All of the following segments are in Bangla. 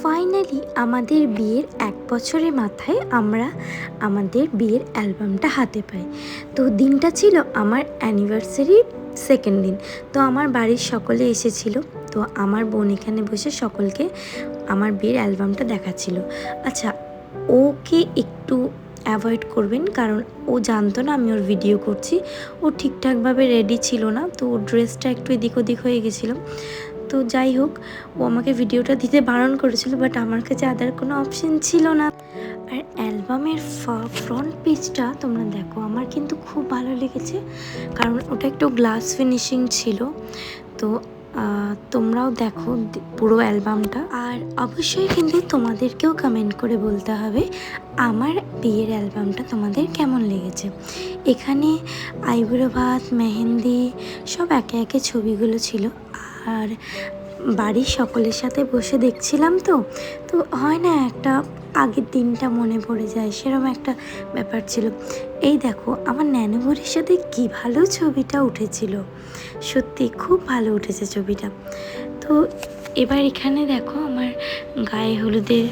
ফাইনালি আমাদের বিয়ের 1 বছরের মাথায় আমরা আমাদের বিয়ের অ্যালবামটা হাতে পাই। তো দিনটা ছিল আমার অ্যানিভার্সারির সেকেন্ড দিন। তো আমার বাড়ির সকলে এসেছিল। তো আমার বোন এখানে বসে সকলকে আমার বিয়ের অ্যালবামটা দেখাচ্ছিল। আচ্ছা, ওকে একটু অ্যাভয়েড করবেন, কারণ ও জানতো না আমি ওর ভিডিও করছি। ও ঠিকঠাকভাবে রেডি ছিল না, তো ওর ড্রেসটা একটু এদিক ওদিক হয়ে গেছিলো। তো যাই হোক, ও আমাকে ভিডিওটা দিতে বারণ করেছিল, বাট আমার কাছে আদার কোনো অপশন ছিল না। আর অ্যালবামের ফ্রন্ট পেজটা তোমরা দেখো, আমার কিন্তু খুব ভালো লেগেছে, কারণ ওটা একটু গ্লাস ফিনিশিং ছিল। তো তোমরাও দেখো পুরো অ্যালবামটা। আর অবশ্যই কিন্তু তোমাদেরকেও কমেন্ট করে বলতে হবে আমার বিয়ের অ্যালবামটা তোমাদের কেমন লেগেছে। এখানে আইবুড়ো ভাত, মেহেন্দি সব একে একে ছবিগুলো ছিল। আর বাড়ির সকলের সাথে বসে দেখছিলাম, তো হয় না একটা আগের দিনটা মনে পড়ে যায়, সেরকম একটা ব্যাপার ছিল। এই দেখো আমার ন্যানুবরের সাথে কি ভালো ছবিটা উঠেছিল, সত্যি খুব ভালো উঠেছে ছবিটা। তো এবার এখানে দেখো আমার গায়ে হলুদের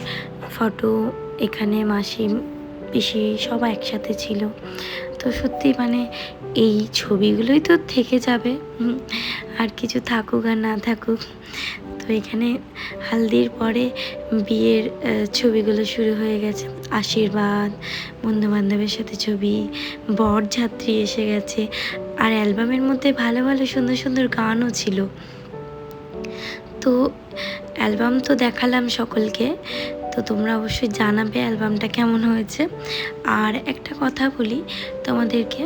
ফটো, এখানে মাসি পিসি সব একসাথে ছিল। তো সত্যি মানে এই ছবিগুলোই তো থেকে যাবে, আর কিছু থাকুক আর না থাকুক। তো এখানে হালদির পরে বিয়ের ছবিগুলো শুরু হয়ে গেছে। আশীর্বাদ, বন্ধুবান্ধবের সাথে ছবি, বরযাত্রী এসে গেছে। আর অ্যালবামের মধ্যে ভালো ভালো সুন্দর সুন্দর গানও ছিল। তো অ্যালবাম তো দেখালাম সকলকে, তো তোমরা অবশ্যই জানাবে অ্যালবামটা কেমন হয়েছে। আর একটা কথা বলি তোমাদেরকে,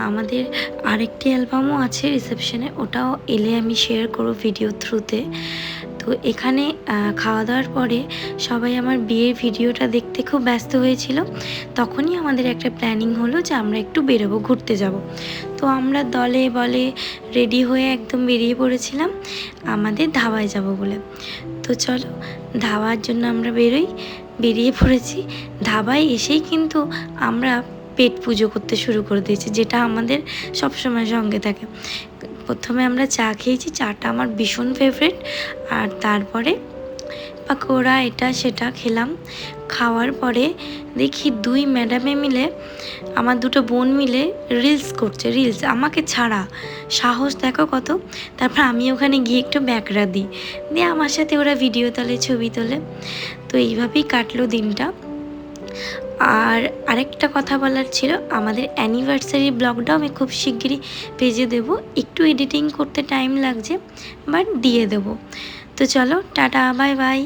আমাদের আরেকটি অ্যালবামও আছে রিসেপশনে, ওটাও এলে আমি শেয়ার করব ভিডিও থ্রুতে। তো এখানে খাওয়া দাওয়ার পরে সবাই আমার বিয়ের ভিডিওটা দেখতে খুব ব্যস্ত হয়েছিল। তখনই আমাদের একটা প্ল্যানিং হলো যে আমরা একটু বেরোবো, ঘুরতে যাব। তো আমরা দলে বলে রেডি হয়ে একদম বেরিয়ে পড়েছিলাম আমাদের ধাবায় যাব বলে। তো চলো, ধাবার জন্য আমরা বেরিয়ে পড়েছি। ধাবায় এসেই কিন্তু আমরা পেট পুজো করতে শুরু করে দিয়েছি, যেটা আমাদের সবসময় সঙ্গে থাকে। প্রথমে আমরা চা খেয়েছি, চাটা আমার ভীষণ ফেভারিট। আর তারপরে পাকোড়া এটা সেটা খেলাম। খাওয়ার পরে দেখি 2 ম্যাডামে মিলে, আমার 2টো বোন মিলে রিলস করছে, রিলস আমাকে ছাড়া। সাহস দেখো কত! তারপর আমি ওখানে গিয়ে একটু ব্যাকরা দিই, দিয়ে আমার সাথে ওরা ভিডিও তোলে, ছবি তোলে। তো এইভাবেই কাটলো দিনটা। আর আরেকটা কথা বলার ছিল, আমাদের অ্যানিভার্সারি ব্লগটাও আমি খুব শিগগিরই পেজে দেবো। একটু এডিটিং করতে টাইম লাগছে, বাট দিয়ে দেবো। তো চলো, টাটা, বাই বাই।